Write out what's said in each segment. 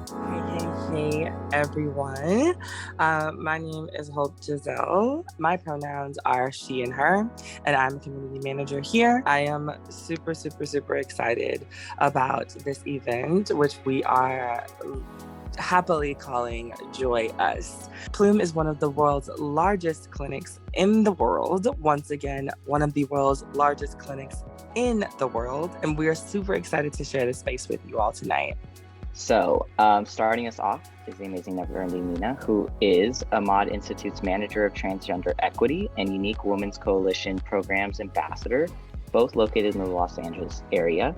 Hey, everyone. My name is Hope Giselle. My pronouns are she and her, and I'm a community manager here. I am super excited about this event, which we are happily calling Joy Us. Plume is one of the world's largest clinics in the world. Once again, one of the world's largest clinics in the world. And we are super excited to share this space with you all tonight. So, starting us off is the amazing Neverending Nina, who is Ahmad Institute's Manager of Transgender Equity and Unique Women's Coalition Programs Ambassador, both located in the Los Angeles area.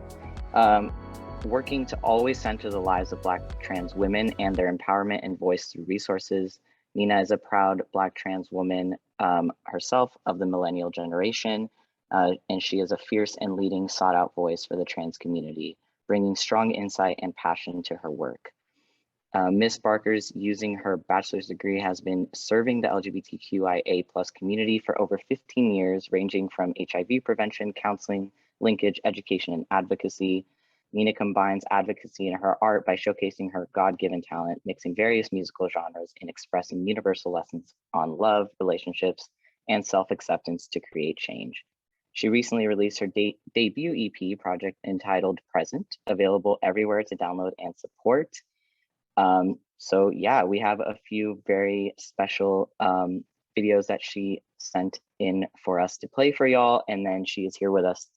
Working to always center the lives of Black trans women and their empowerment and voice through resources. Nina is a proud Black trans woman herself of the millennial generation, and she is a fierce and leading sought out voice for the trans community, bringing strong insight and passion to her work. Ms. Barker's using her bachelor's degree has been serving the LGBTQIA+ community for over 15 years, ranging from HIV prevention, counseling, linkage, education, and advocacy. Nina combines advocacy in her art by showcasing her God-given talent, mixing various musical genres and expressing universal lessons on love, relationships, and self-acceptance to create change. She recently released her debut EP project entitled Present, available everywhere to download and support. So yeah, we have a few very special videos that she sent in for us to play for y'all. And then she is here with us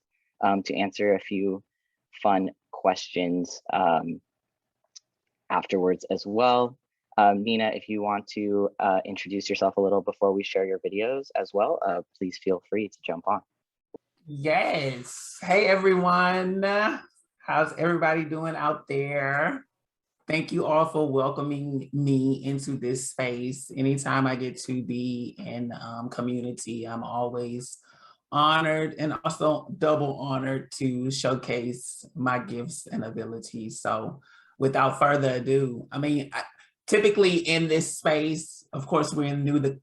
to answer a few fun questions afterwards as well. Nina, if you want to introduce yourself a little before we share your videos as well, please feel free to jump on. Yes. Hey, everyone. How's everybody doing out there? Thank you all for welcoming me into this space. Anytime I get to be in community, I'm always honored and also double honored to showcase my gifts and abilities. So without further ado, typically in this space, of course, we're in the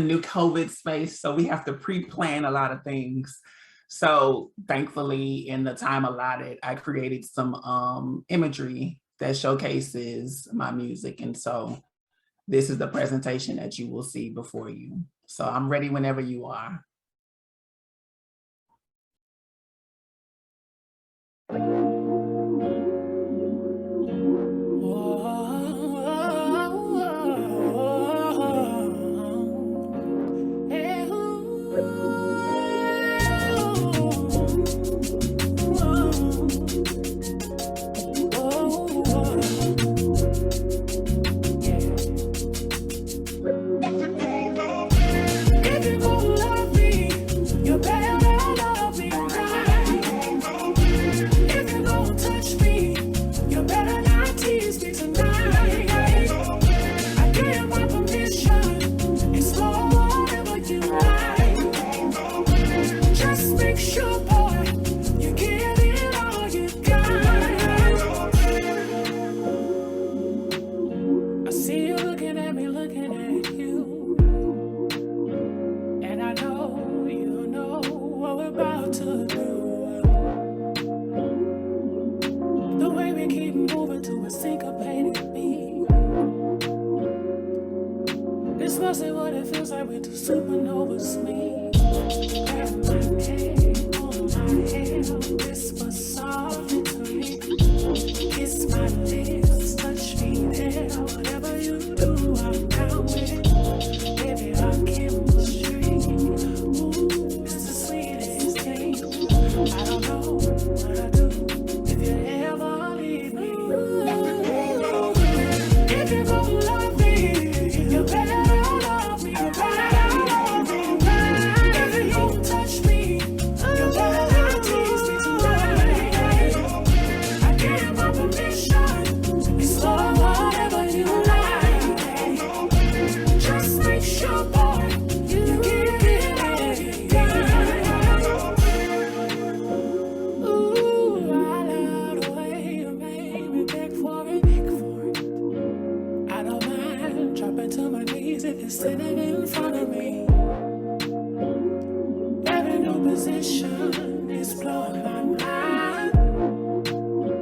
new COVID space, so we have to pre-plan a lot of things. So thankfully, in the time allotted, I created some imagery that showcases my music. And so this is the presentation that you will see before you. So I'm ready whenever you are.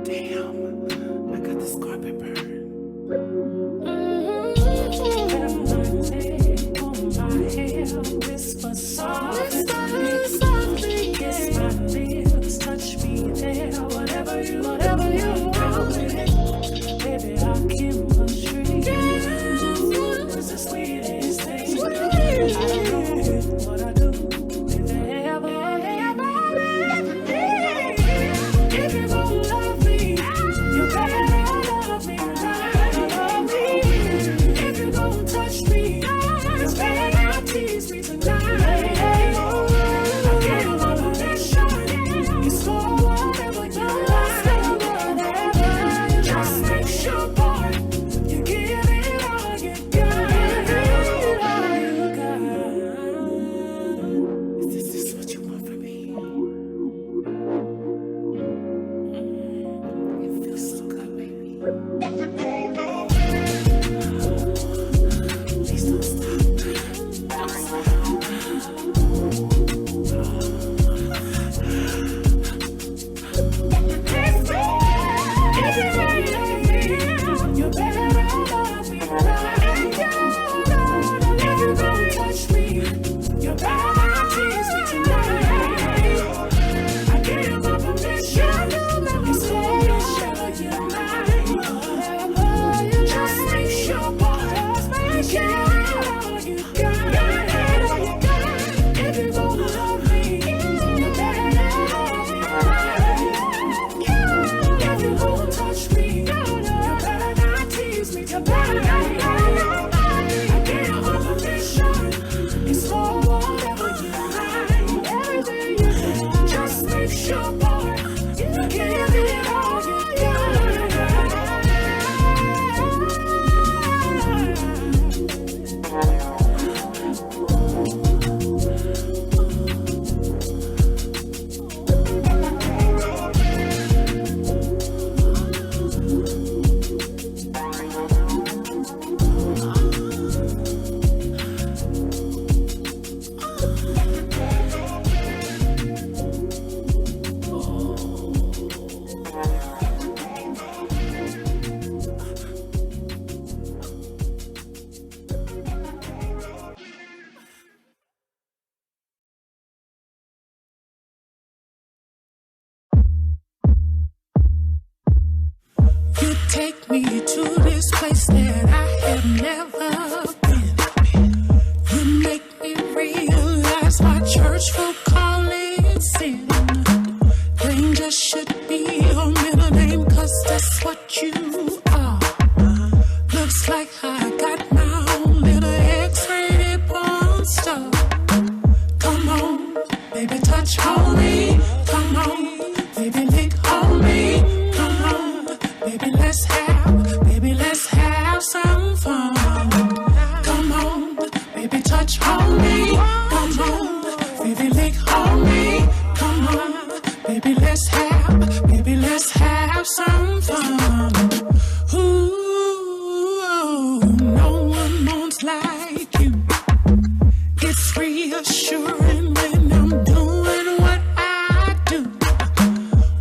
Damn, I got this carpet burn. Take me to this place that I have never been. You make me realize my church folk call it sin. Danger should be your middle name, 'cause that's what you are. Looks like I got my own little X-rated porn star. Come on, baby, touch on me. Come on, baby, lick on me. Come on, baby, let's have some fun. Come on, baby, touch on me. Come on, baby, lick on me. Come on, baby, let's have some fun. Ooh, no one moans like you. It's reassuring when I'm doing what I do.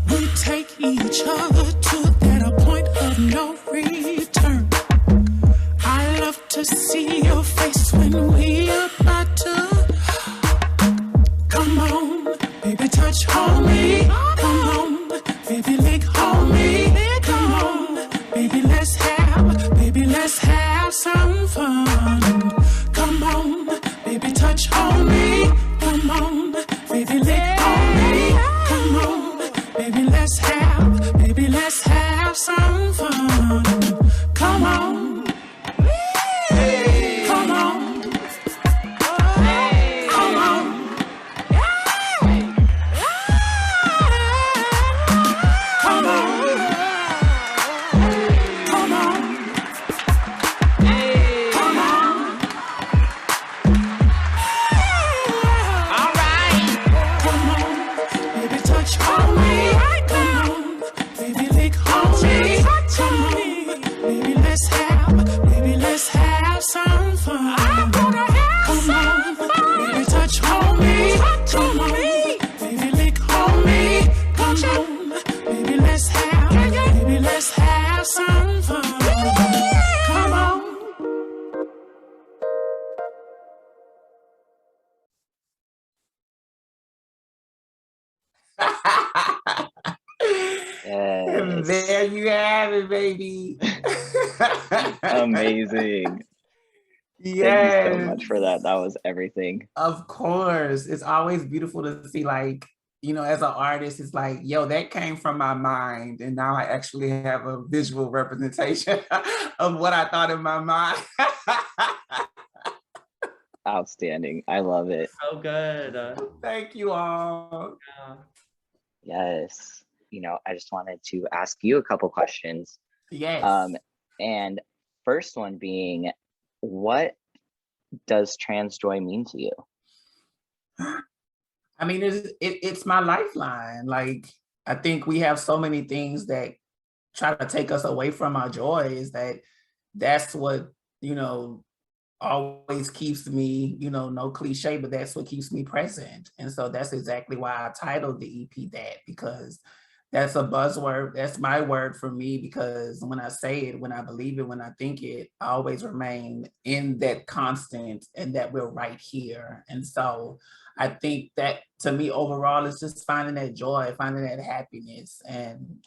We take each other to that point of no return. I love to see your face when we're about to. Come on, baby, touch on me. Come on, baby, lick on me. Come on, baby, let's have some fun. Come on, baby, touch on me. Come on, baby, lick on me. Come on, baby, let's have some fun. Come on. Come on. Come on. Come on. Come on. Come on. All right. Come on, baby, touch on me. Come on, baby, lick on me. Come on, There you have it, baby. Amazing. Yes. Thank you so much for that. That was everything. Of course. It's always beautiful to see, like, you know, as an artist, it's like, yo, that came from my mind. And now I actually have a visual representation of what I thought in my mind. Outstanding. I love it. So good. Thank you all. Yes. You know, I just wanted to ask you a couple questions. Yes. And first one being, what does trans joy mean to you? I mean, it's my lifeline. Like, I think we have so many things that try to take us away from our joy. Is that's what, you know, always keeps me, you know, no cliche, but that's what keeps me present. And so that's exactly why I titled the EP that, because that's a buzzword. That's my word for me, because when I say it, when I believe it, when I think it, I always remain in that constant and that we're right here. And so I think that to me overall is just finding that joy, finding that happiness. And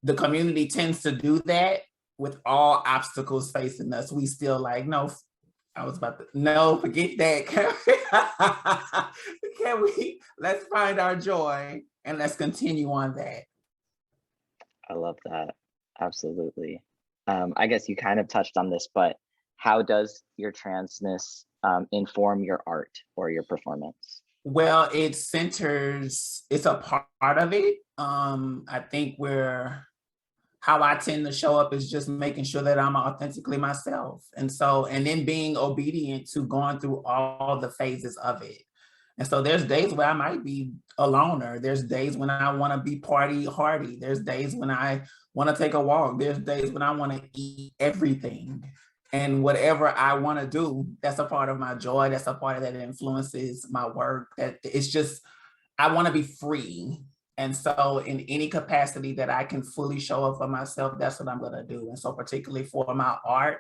the community tends to do that with all obstacles facing us. We still like, no, I was about to, no, forget that. Can we, let's find our joy and let's continue on that. I love that. Absolutely. I guess you kind of touched on this, but how does your transness inform your art or your performance? Well, it centers, it's a part of it. I think how I tend to show up is just making sure that I'm authentically myself. And so, and then being obedient to going through all the phases of it. And so there's days where I might be a loner. There's days when I want to be party hardy. There's days when I want to take a walk. There's days when I want to eat everything. And whatever I want to do, that's a part of my joy. That's a part of that influences my work. That it's just, I want to be free. And so in any capacity that I can fully show up for myself, that's what I'm going to do. And so particularly for my art,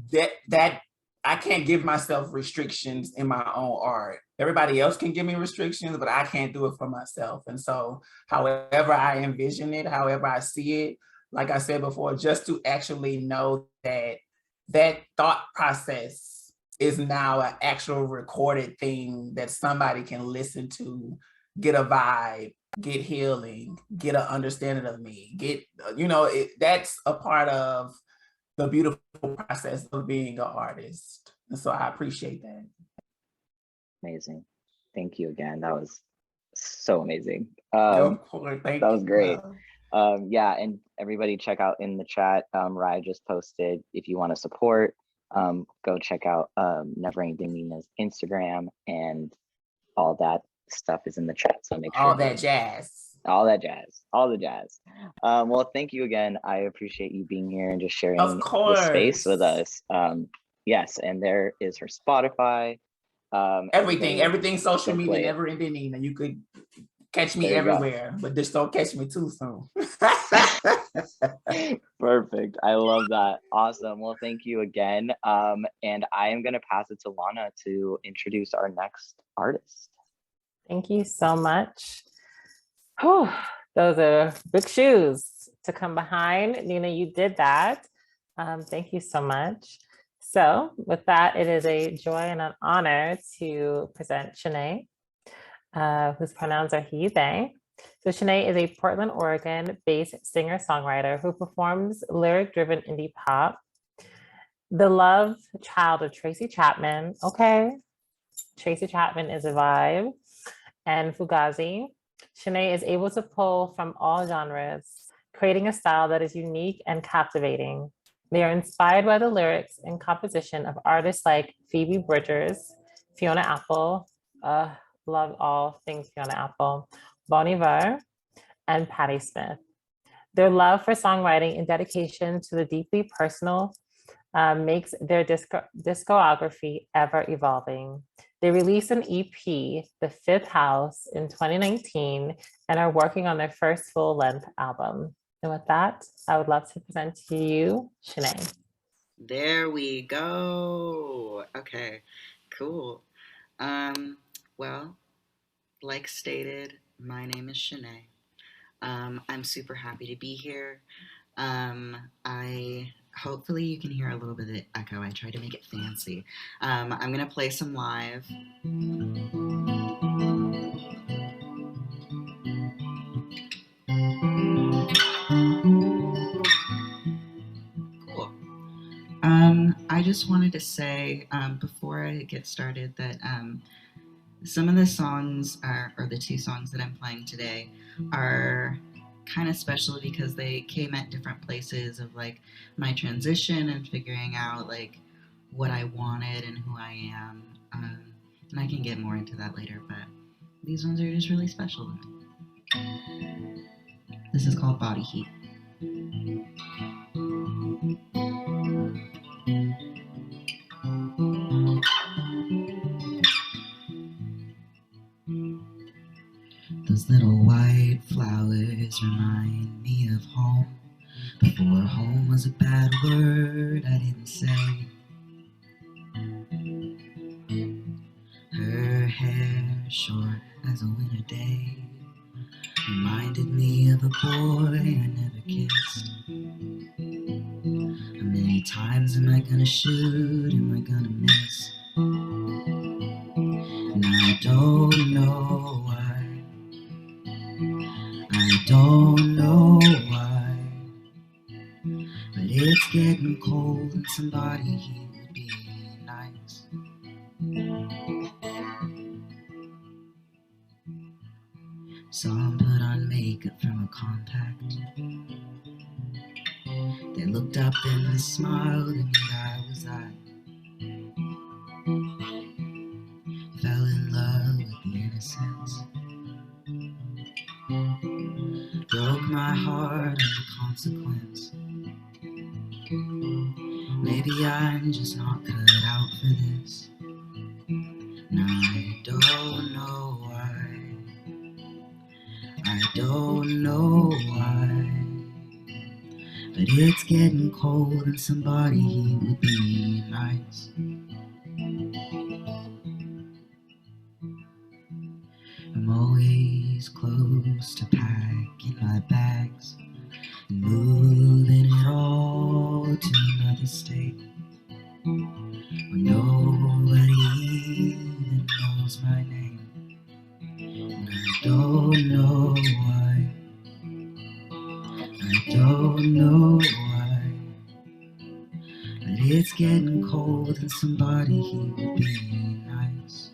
that I can't give myself restrictions in my own art. Everybody else can give me restrictions, but I can't do it for myself. And so however I envision it, however I see it, like I said before, just to actually know that that thought process is now an actual recorded thing that somebody can listen to, get a vibe, get healing, get an understanding of me, get, you know, that's a part of the beautiful process of being an artist. And so I appreciate that. Amazing. Thank you again. That was so amazing. Of course, thank that was you. great. Yeah, and everybody check out in the chat, Rye just posted, if you want to support, go check out Neverending Nina's Instagram, and all that stuff is in the chat. So make sure all that jazz. All that jazz. All the jazz. Well, thank you again. I appreciate you being here and just sharing the space with us. Yes, and there is her Spotify. Everything social media, Neverending Nina. You could catch me everywhere, but just don't catch me too soon. Perfect. I love that. Awesome. Well, thank you again. And I am going to pass it to Lana to introduce our next artist. Thank you so much. Oh, those are big shoes to come behind. Nina, you did that. Thank you so much. So with that, it is a joy and an honor to present Shanea, whose pronouns are he, they. So Shanea is a Portland, Oregon-based singer-songwriter who performs lyric-driven indie pop. The love child of Tracy Chapman, okay? Tracy Chapman is a vibe. And Fugazi. Shanea is able to pull from all genres, creating a style that is unique and captivating. They are inspired by the lyrics and composition of artists like Phoebe Bridgers, Fiona Apple, love all things Fiona Apple, Bon Iver, and Patti Smith. Their love for songwriting and dedication to the deeply personal makes their discography ever evolving. They released an EP, The Fifth House, in 2019 and are working on their first full-length album. And with that, I would love to present to you, Shanea. There we go. Okay, cool. Well, like stated, my name is Shanea. I'm super happy to be here. Hopefully you can hear a little bit of the echo. I tried to make it fancy. I'm gonna play some live. Cool. I just wanted to say before I get started that some of the songs or the two songs that I'm playing today are kind of special because they came at different places of like my transition and figuring out like what I wanted and who I am. And I can get more into that later, but these ones are just really special to me. This is called Body Heat. Those little white flowers remind me of home. Before home was a bad word I didn't say. Her hair short as a winter day reminded me of a boy I never kissed. How many times am I gonna shoot? Am I gonna miss? And I don't know why. I don't know why. But it's getting cold and somebody here would be nice. Saw him put on makeup from a compact. They looked up and smiled at me, I was that. Fell in love with the innocence. Broke my heart under consequence. Maybe I'm just not cut out for this. And I don't know why. I don't know why. But it's getting cold and somebody here would be nice. I'm always close to packing my bags and moving it all to another state where nobody even knows my name. And I don't know why. I don't know why. But it's getting cold and somebody here would be nice.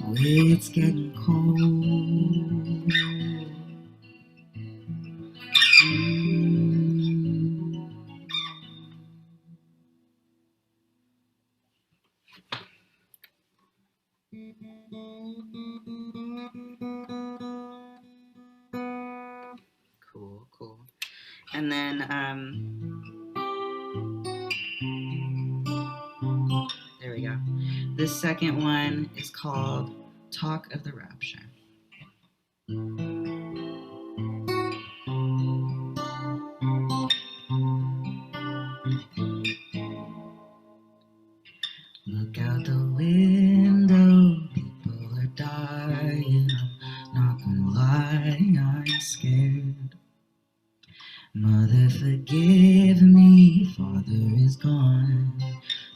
Oh, it's getting cold. Cool, cool. And then there we go. This second one is called Talk of the Rapture. Look out the window, people are dying. I'm not gonna lie, I'm scared. Mother, forgive me, father is gone.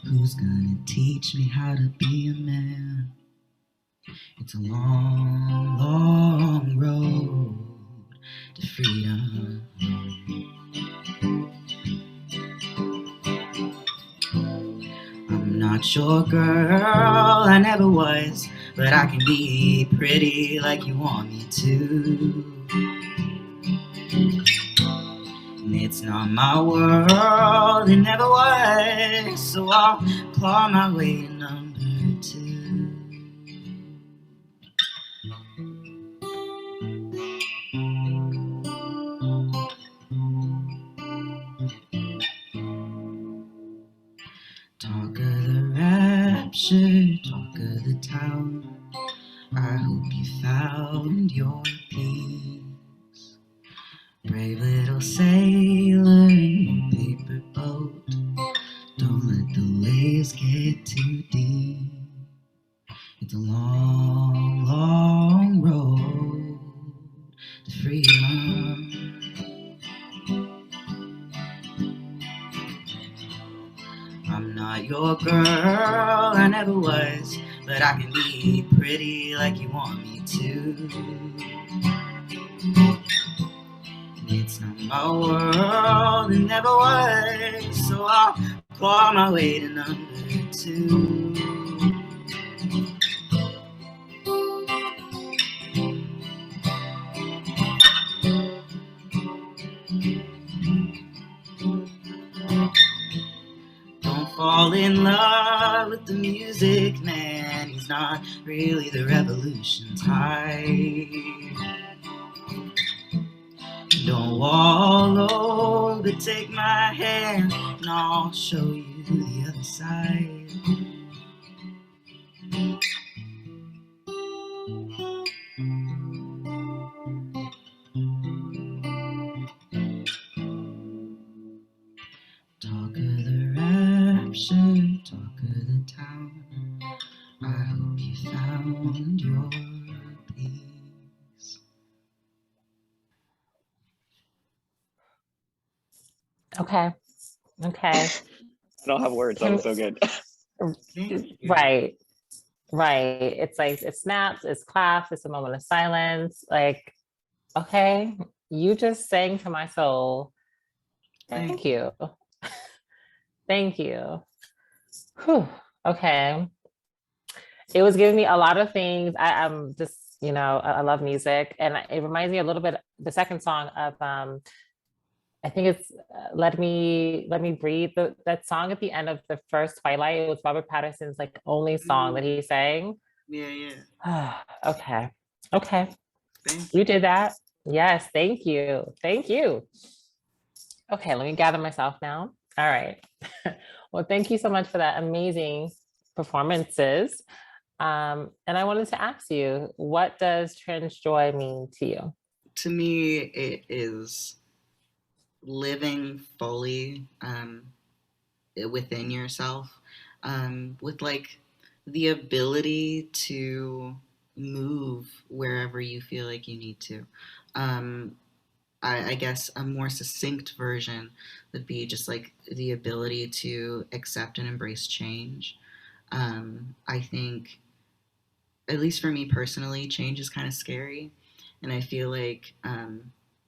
Who's gonna teach me how to be a man? It's a long, long road to freedom. I'm not your girl, I never was, but I can be pretty like you want me to. And it's not my world, it never was, so I'll claw my way to number 2. Talk of the rapture, talk of the town. I hope you found your peace. Brave little sailor in your paper boat. Don't let the waves get too deep. It's a long, long road to freedom. not your girl, I never was, but I can be pretty like you want me to. It's not my world, it never was, so I'll claw my way to number 2. Don't fall in love with the music man, he's not really the revolution type. Don't wallow, but take my hand and I'll show you the other side. Talk of the rapture, talk of the town. I hope you found your peace. Okay. I don't have words. That was so good. Right. It's like, it snaps, it's claps, it's a moment of silence. Like, okay, you just sang to my soul. Thank you. Thank you. Whew. Okay. It was giving me a lot of things. I'm just, I love music, and it reminds me a little bit, the second song of, I think it's Let Me Breathe. That song at the end of the first Twilight, it was Robert Pattinson's like only song that he sang. Yeah. Okay. You did that. Yes, thank you. Okay, let me gather myself now. All right. Well, thank you so much for that amazing performances. And I wanted to ask you, what does trans joy mean to you? To me, it is living fully within yourself, with like the ability to move wherever you feel like you need to. I guess a more succinct version would be just like the ability to accept and embrace change. I think, at least for me personally, change is kind of scary. And I feel like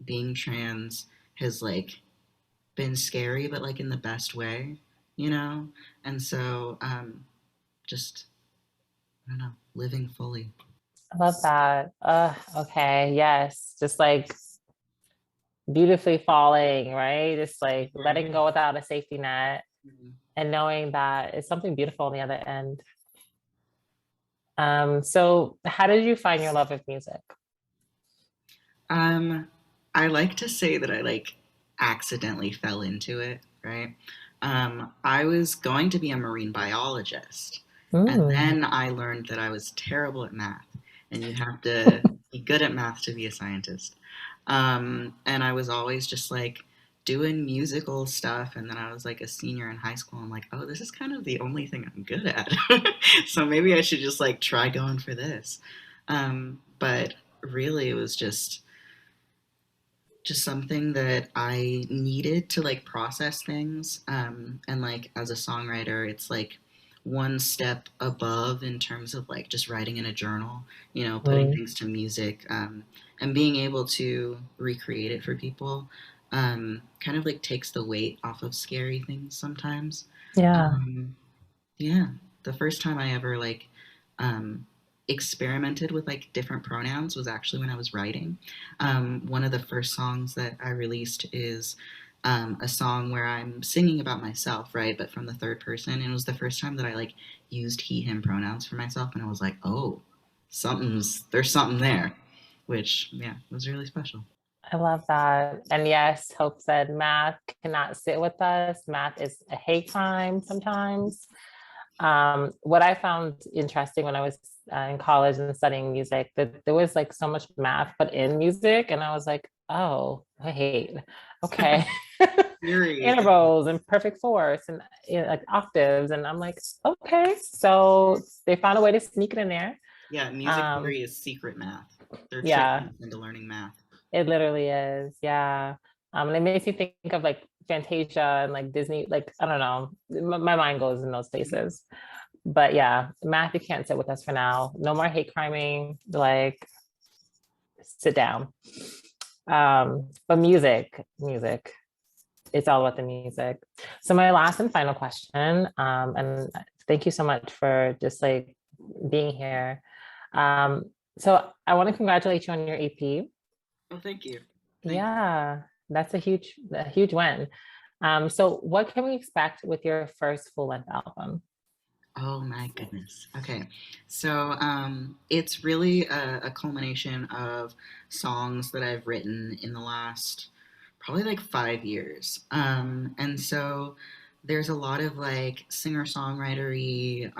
being trans has like been scary, but like in the best way, And so just, I don't know, living fully. I love that. Okay, yes. Just like beautifully falling, right? Just like letting go without a safety net, and knowing that it's something beautiful on the other end. So how did you find your love of music? I like to say that I like accidentally fell into it, right? I was going to be a marine biologist, and then I learned that I was terrible at math, and you have to be good at math to be a scientist. And I was always just like doing musical stuff, and then I was like a senior in high school. I'm like, oh, this is kind of the only thing I'm good at, so maybe I should just like try going for this. But really, it was just something that I needed to like process things. And like as a songwriter, it's like one step above in terms of like just writing in a journal, putting things to music, and being able to recreate it for people kind of like takes the weight off of scary things sometimes. Yeah. Yeah. The first time I ever like experimented with like different pronouns was actually when I was writing. One of the first songs that I released is a song where I'm singing about myself, right? But from the third person. And it was the first time that I like used he, him pronouns for myself. And I was like, oh, there's something there, which, yeah, was really special. I love that. And yes, Hope said math cannot sit with us. Math is a hate crime sometimes. What I found interesting when I was in college and studying music, that there was like so much math put in music, and I was like, oh, wait, okay. Intervals and perfect fourths and like octaves, and I'm like, okay, so they found a way to sneak it in there. Yeah, music theory is secret math. They're tricking into learning math. It literally is, yeah. And it makes me think of like Fantasia and like Disney, like, I don't know, my mind goes in those places. But yeah, Math, you can't sit with us for now. No more hate criming, like sit down. But music, it's all about the music. So my last and final question, and thank you so much for just like being here. So I want to congratulate you on your EP. Oh, thank you. Yeah, that's a huge win. So what can we expect with your first full-length album? Oh my goodness. Okay. So it's really a culmination of songs that I've written in the last probably like 5 years. And so there's a lot of like singer-songwritery,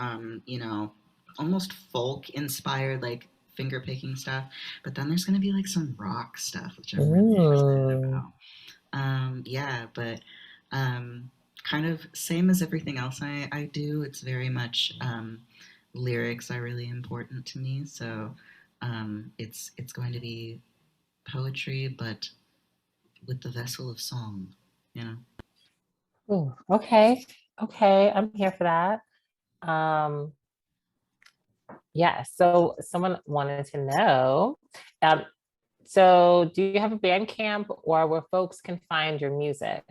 almost folk inspired, like finger picking stuff. But then there's going to be like some rock stuff, which I'm really excited about. Yeah, but um, kind of same as everything else I do. It's very much lyrics are really important to me. So it's going to be poetry, but with the vessel of song, you know. Ooh, okay, I'm here for that. Um, yeah, so someone wanted to know, um, so do you have a band camp or where folks can find your music?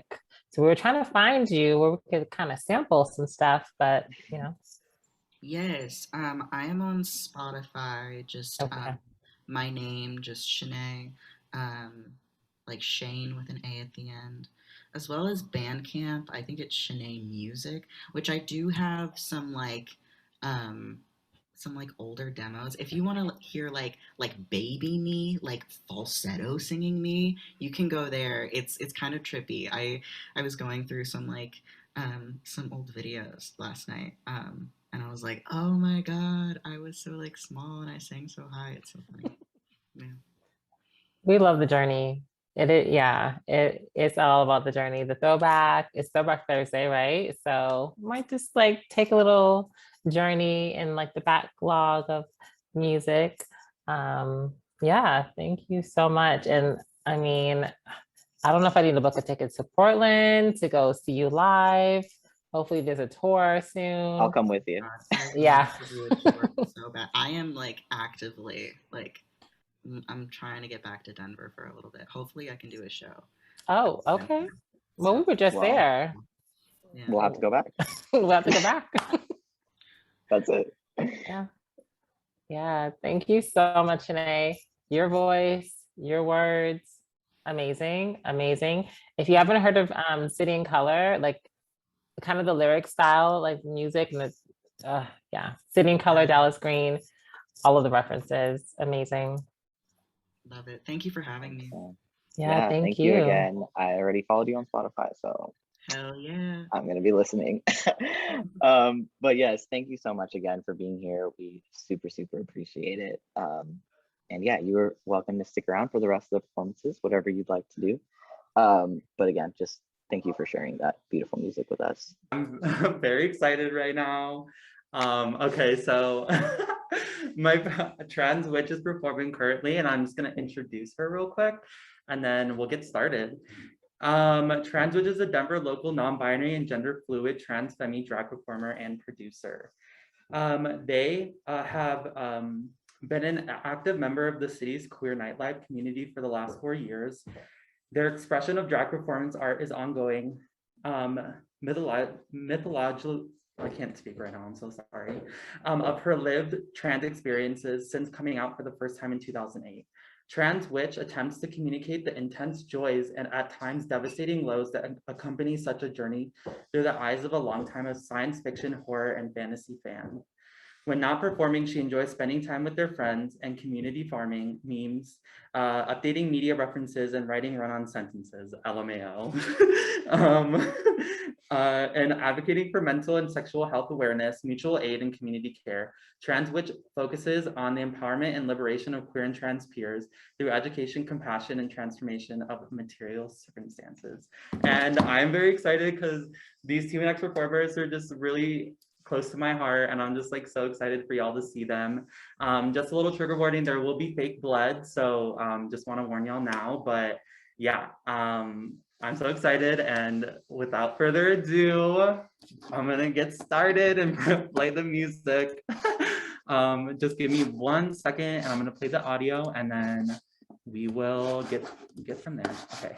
So we were trying to find you where we could kind of sample some stuff, but you know. Yes, I am on Spotify. Just Okay. my name, just Shanea, um, like Shane with an A at the end, as well as Bandcamp. I think it's Shanea Music, which I do have um, some like older demos. If you want to hear like baby me, like falsetto singing me, you can go there. It's kind of trippy. I was going through some old videos last night. And I was like, oh my god, I was so like small and I sang so high. It's so funny. Yeah. We love the journey. Yeah, it's all about the journey. The throwback, it's Throwback Thursday, right? So might just like take a little journey in like the backlog of music. Yeah, thank you so much. And I mean, I don't know if I need to book a ticket to Portland to go see you live. Hopefully there's a tour soon. I'll come with you. Yeah. So bad. I am like actively like I'm trying to get back to Denver for a little bit. Hopefully I can do a show. Oh, okay. Well, we were just there. Yeah. We'll have to go back. We'll have to go back. That's it. Yeah. Yeah. Thank you so much, Shanea. Your voice, your words, amazing, amazing. If you haven't heard of City in Color, like kind of the lyric style, like music, and it's yeah, City in Color, Dallas Green, all of the references, amazing. Love it. Thank you for having me. Yeah, thank you again. I already followed you on Spotify, so hell yeah, I'm gonna be listening. But yes, thank you so much again for being here. We super appreciate it. And yeah, you're welcome to stick around for the rest of the performances, whatever you'd like to do. But again, just thank you for sharing that beautiful music with us. I'm very excited right now. Okay, so my trans witch is performing currently, and I'm just gonna introduce her real quick, and then we'll get started. Trans witch is a Denver local non-binary and gender fluid trans femme drag performer and producer. They have been an active member of the city's queer nightlife community for the last 4 years. Their expression of drag performance art is ongoing. Mythological, I can't speak right now, I'm so sorry, of her lived trans experiences since coming out for the first time in 2008. Trans Witch attempts to communicate the intense joys and at times devastating lows that accompany such a journey through the eyes of a longtime science fiction, horror, and fantasy fan. When not performing, she enjoys spending time with their friends and community farming, memes, updating media references, and writing run-on sentences, LMAO, and advocating for mental and sexual health awareness, mutual aid, and community care. Trans Witch focuses on the empowerment and liberation of queer and trans peers through education, compassion, and transformation of material circumstances. And I'm very excited because these two next performers are just really close to my heart, and I'm just like so excited for y'all to see them. Just a little trigger warning, there will be fake blood, so just want to warn y'all now, but yeah, I'm so excited, and without further ado, I'm gonna get started and play the music. Just give me 1 second, and I'm gonna play the audio, and then we will get from there. Okay.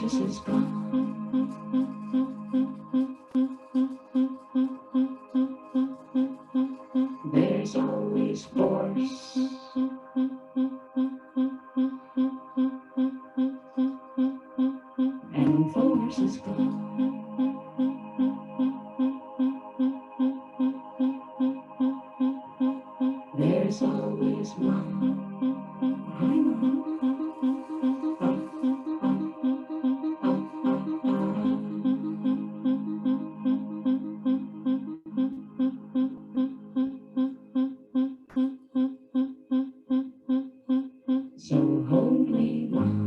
justice is gone. There's always force. And force is gone. There's always wrong. So hold me wrong.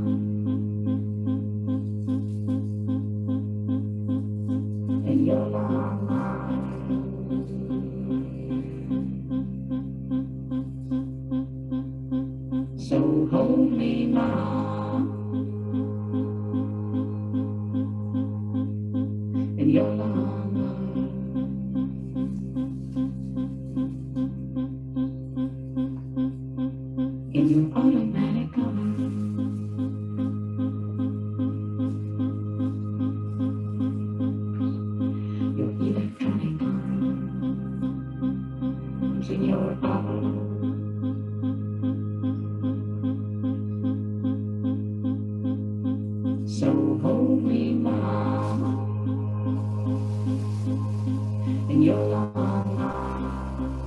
And your long arm. So hold me now. And your long arm. In your automatic color. Your electronic arms in your arm. So hold me now. In your long arm.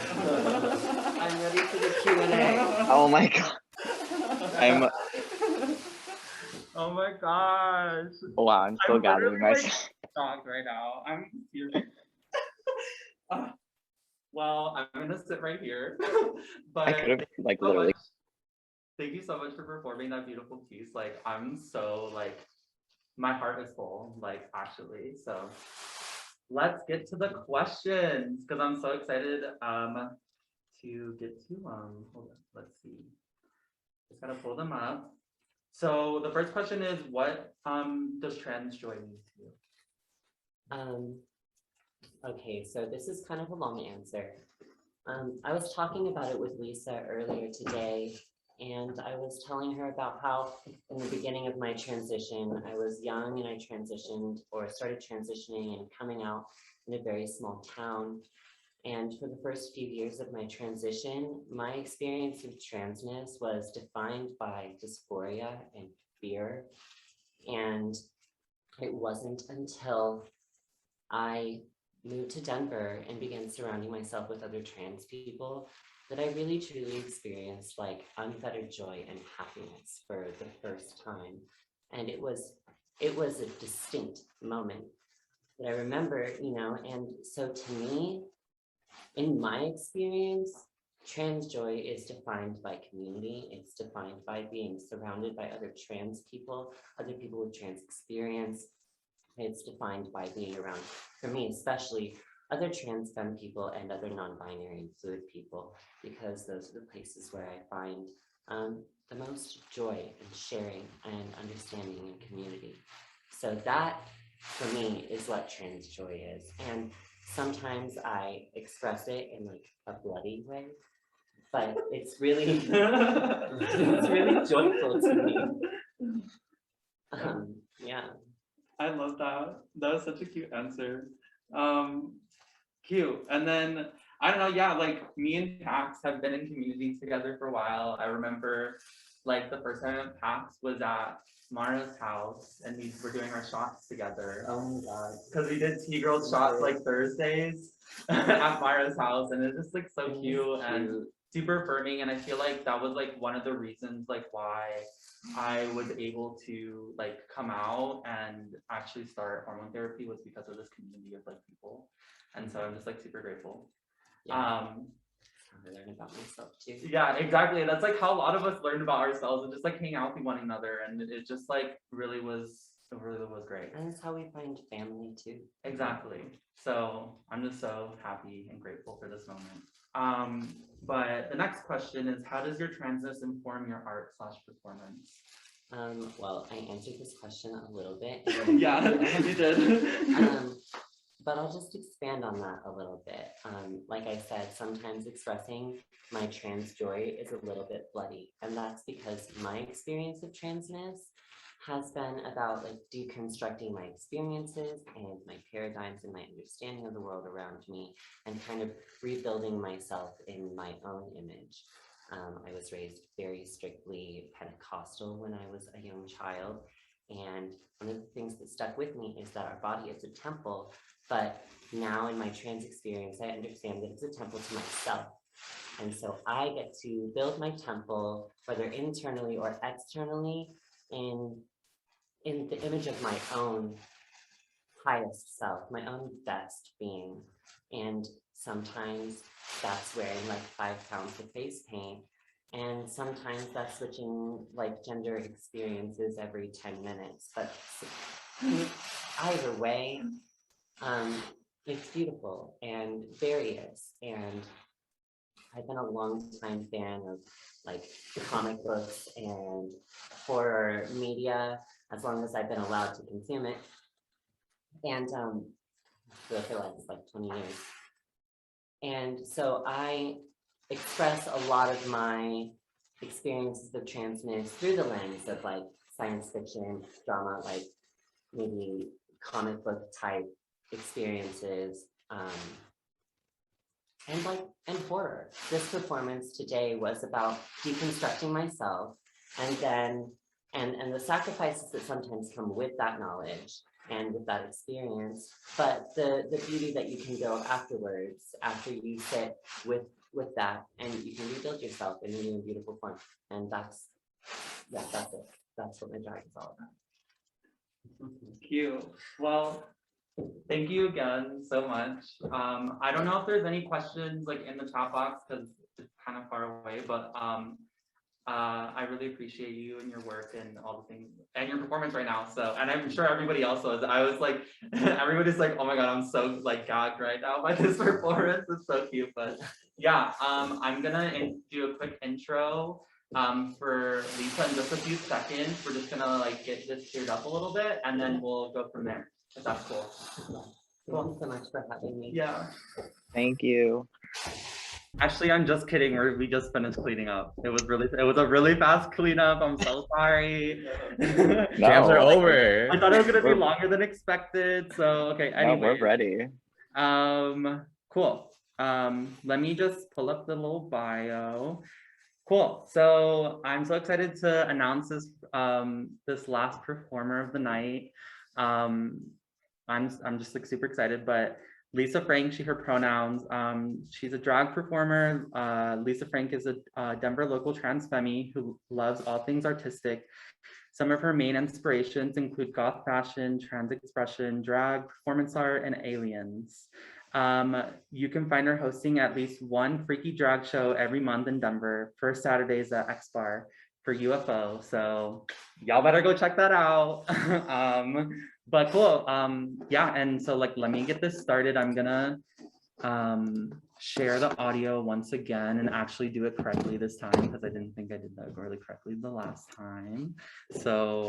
I'm ready for the Q&A. Oh my God. I'm, Oh my gosh. wow, I'm still I'm gathering literally, like, myself. shocked right now. I'm confused. Well, I'm gonna sit right here. But I could have, like, so literally. much- Thank you so much for performing that beautiful piece. Like, I'm so, like, my heart is full, like, actually. So let's get to the questions because I'm so excited to get to hold on, let's see. Just gotta pull them up. So the first question is, what does trans joy mean to you? Okay, so this is kind of a long answer. I was talking about it with Lisa earlier today, and I was telling her about how in the beginning of my transition, I was young and I transitioned or started transitioning and coming out in a very small town. And for the first few years of my transition, my experience of transness was defined by dysphoria and fear. And it wasn't until I moved to Denver and began surrounding myself with other trans people that I really truly experienced like unfettered joy and happiness for the first time. And it was a distinct moment that I remember, you know, and so to me, in my experience, trans joy is defined by community. It's defined by being surrounded by other trans people, other people with trans experience, It's defined by being around, for me especially, other trans femme people and other non-binary and fluid people, because those are the places where I find the most joy and sharing and understanding and community. So that, for me, is what trans joy is. And sometimes I express it in like a bloody way, but it's really, it's really joyful to me. Yeah. I love that. That was such a cute answer. Cute. And then I don't know, yeah, like me and Pax have been in community together for a while. I remember like the first time at Pax was at Mara's house and we were doing our shots together. Oh my God. Because we did tea girl shots like Thursdays at Mara's house, and it's just like so cute and super affirming. And I feel like that was like one of the reasons like why I was able to like come out and actually start hormone therapy, was because of this community of like people. And so I'm just like super grateful. Yeah. I learned about myself too. Yeah, exactly. That's like how a lot of us learned about ourselves, and just like hang out with one another, and it just like really was great. And that's how we find family too. Exactly. So I'm just so happy and grateful for this moment. But the next question is, how does your transness inform your art / performance? Well, I answered this question a little bit. Yeah, you did. But I'll just expand on that a little bit. Like I said, sometimes expressing my trans joy is a little bit bloody. And that's because my experience of transness has been about like deconstructing my experiences and my paradigms and my understanding of the world around me, and kind of rebuilding myself in my own image. I was raised very strictly Pentecostal when I was a young child. And one of the things that stuck with me is that our body is a temple, but now in my trans experience, I understand that it's a temple to myself. And so I get to build my temple, whether internally or externally, in the image of my own highest self, my own best being. And sometimes that's wearing like 5 pounds of face paint. And sometimes that's switching like gender experiences every 10 minutes. But either way, it's beautiful and various. And I've been a long time fan of like comic books and horror media, as long as I've been allowed to consume it. And I feel like it's like 20 years. And so I express a lot of my experiences of transness through the lens of like science fiction, drama, like maybe comic book type experiences, and horror. This performance today was about deconstructing myself, and then and the sacrifices that sometimes come with that knowledge and with that experience, but the beauty that you can build afterwards, after you sit with that, and you can rebuild yourself in a new and beautiful form. And that's it. That's what my drag is all about. Cute. Well, thank you again so much. I don't know if there's any questions like in the chat box because it's kind of far away, but I really appreciate you and your work and all the things and your performance right now. So, and I'm sure everybody else was. I was like, everybody's like, oh my God, I'm so like gagged right now by this performance. It's so cute. But yeah, I'm gonna do a quick intro for Lisa in just a few seconds. We're just gonna like get this cleared up a little bit, and then we'll go from there. If that's cool. Thank you so much for having me. Yeah. Thank you. Actually, I'm just kidding. We just finished cleaning up. It was a really fast cleanup. I'm so sorry. Jams are over. I thought it was gonna be longer than expected. So okay. Anyway, No, we're ready. Cool. Let me just pull up the little bio. Cool. So I'm so excited to announce this last performer of the night. I'm just like super excited, but Lisa Frank, her pronouns. She's a drag performer. Lisa Frank is a Denver local trans femme who loves all things artistic. Some of her main inspirations include goth fashion, trans expression, drag, performance art, and aliens. You can find her hosting at least one freaky drag show every month in Denver, first Saturdays at X Bar. for UFO. So y'all better go check that out. But cool. Yeah, and so like, let me get this started. I'm gonna share the audio once again and actually do it correctly this time, because I didn't think I did that really correctly the last time. So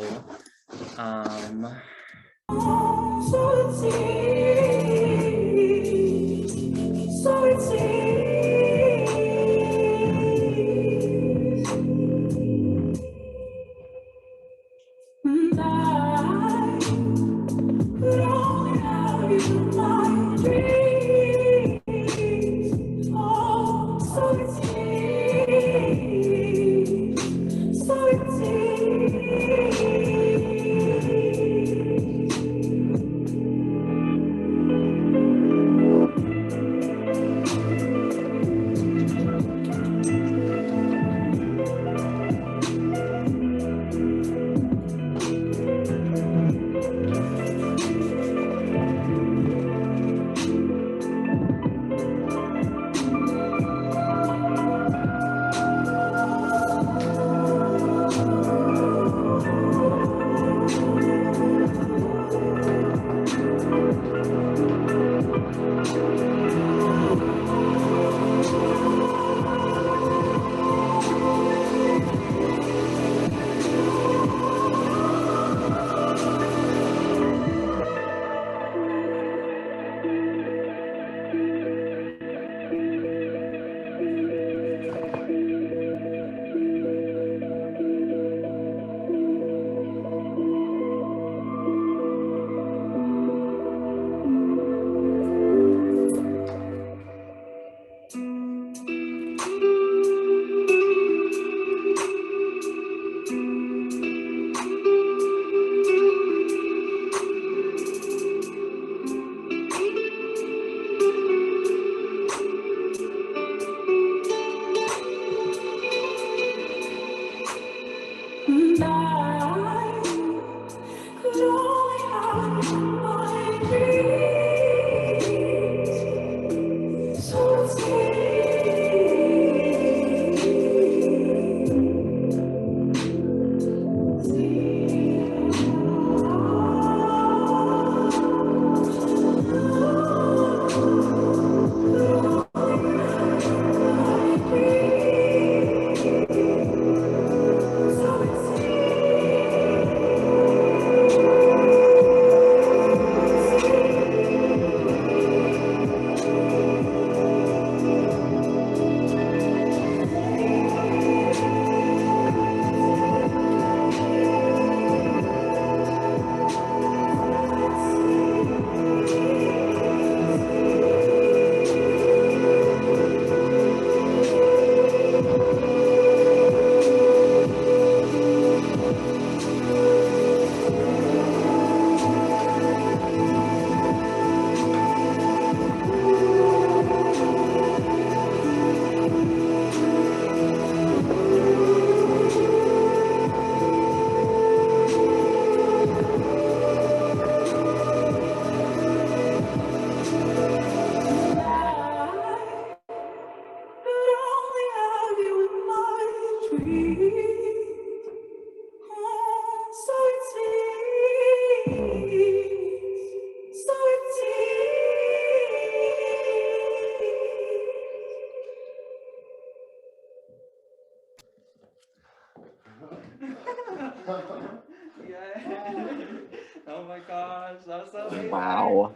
oh my gosh, that was so amazing. Wow.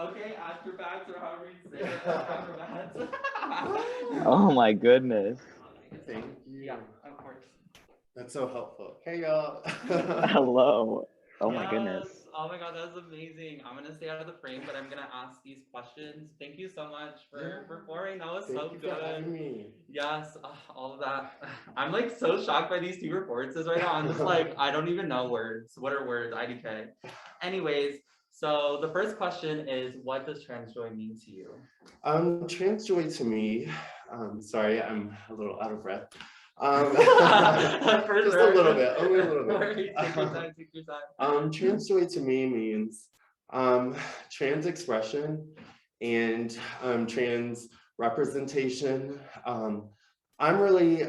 Okay, acrobats, or however you say it, acrobats. Oh my goodness. Thank you. Yeah, of course. That's so helpful. Hey, y'all. Hello. Oh my goodness. Oh my God, that was amazing. I'm gonna stay out of the frame, but I'm gonna ask these questions. Thank you so much for performing. That was so Thank you good. for having me. Yes, all of that. I'm like so shocked by these two performances right now. I'm just like, I don't even know words. What are words? IDK. Anyways, so the first question is, what does trans joy mean to you? Trans joy to me, sorry, I'm a little out of breath. Just a little bit, only a little bit. Take your time, take your time. Trans joy to me means trans expression and trans representation. I'm really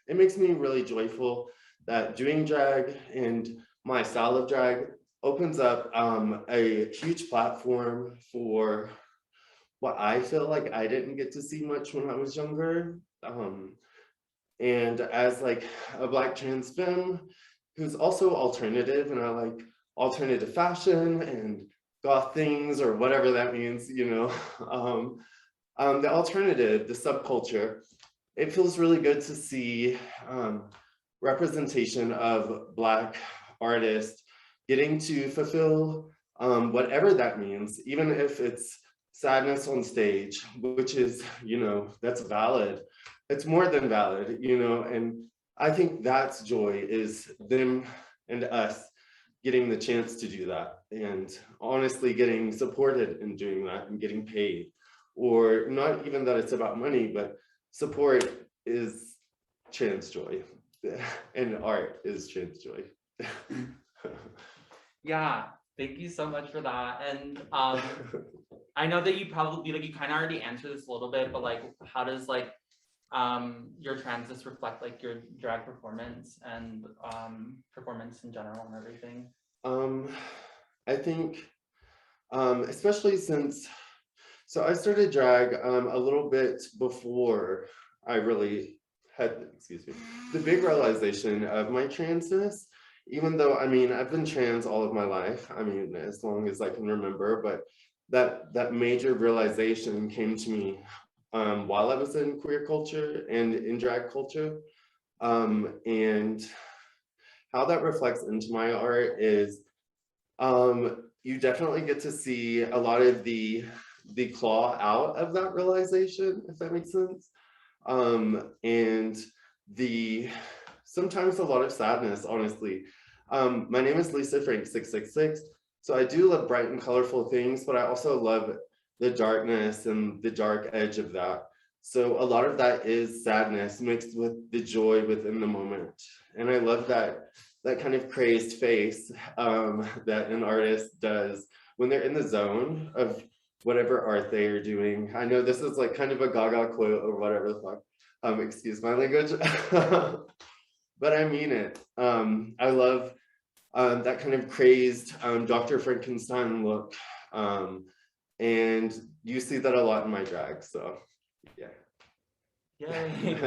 it makes me really joyful that doing drag and my style of drag opens up a huge platform for what I feel like I didn't get to see much when I was younger. And as like a Black trans femme who's also alternative, and I like alternative fashion and goth things or whatever that means, you know, the alternative, the subculture, it feels really good to see representation of Black artists getting to fulfill whatever that means, even if it's sadness on stage, which is, you know, that's valid. It's more than valid, you know, and I think that's joy, is them and us getting the chance to do that, and honestly getting supported in doing that and getting paid. Or not even that it's about money, but support is trans joy and art is trans joy. Yeah, thank you so much for that. And I know that you probably, like, you kind of already answered this a little bit, but like, how does like your transness reflect like your drag performance and performance in general and everything? I think, especially since, so I started drag a little bit before I really had, excuse me, the big realization of my transness, even though, I mean, I've been trans all of my life, I mean, as long as I can remember, but that major realization came to me while I was in queer culture and in drag culture. And how that reflects into my art is you definitely get to see a lot of the claw out of that realization, if that makes sense. And sometimes a lot of sadness, honestly. My name is Lisa Frank 666. So I do love bright and colorful things, but I also love the darkness and the dark edge of that. So a lot of that is sadness mixed with the joy within the moment. And I love that kind of crazed face that an artist does when they're in the zone of whatever art they are doing. I know this is like kind of a gaga quote or whatever the fuck, excuse my language, but I mean it. I love that kind of crazed Dr. Frankenstein look. And you see that a lot in my drag, so yeah. Yay.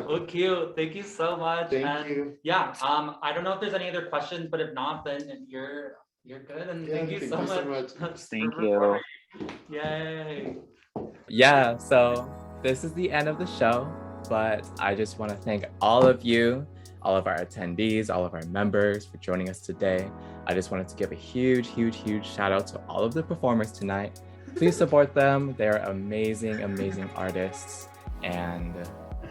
Well, cute. Thank you so much. Thank you. Yeah, I don't know if there's any other questions, but if not, then you're good. And Yeah, thank you so much. Thank you. Yay. Yeah, so this is the end of the show, but I just want to thank all of you, all of our attendees, all of our members for joining us today. I just wanted to give a huge, huge, huge shout out to all of the performers tonight. Please support them. They're amazing, amazing artists. And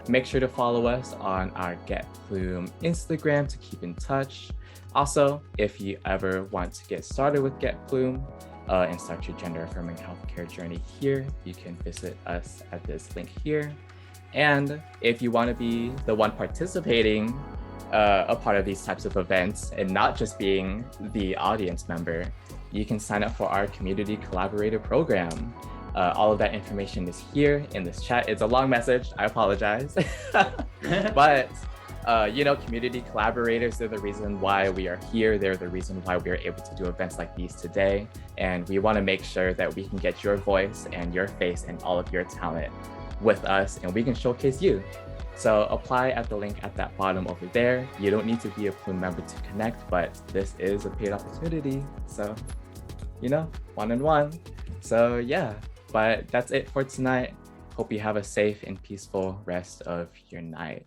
make sure to follow us on our Get Plume Instagram to keep in touch. Also, if you ever want to get started with Get Plume and start your gender affirming healthcare journey here, you can visit us at this link here. And if you want to be the one participating a part of these types of events and not just being the audience member, you can sign up for our community collaborator program. All of that information is here in this chat. It's a long message, I apologize. But you know, community collaborators, they're the reason why we are here. They're the reason why we are able to do events like these today. And we want to make sure that we can get your voice and your face and all of your talent with us, and we can showcase you. So apply at the link at that bottom over there. You don't need to be a Plume member to connect, but this is a paid opportunity. So, you know, 1-on-1. So yeah, but that's it for tonight. Hope you have a safe and peaceful rest of your night.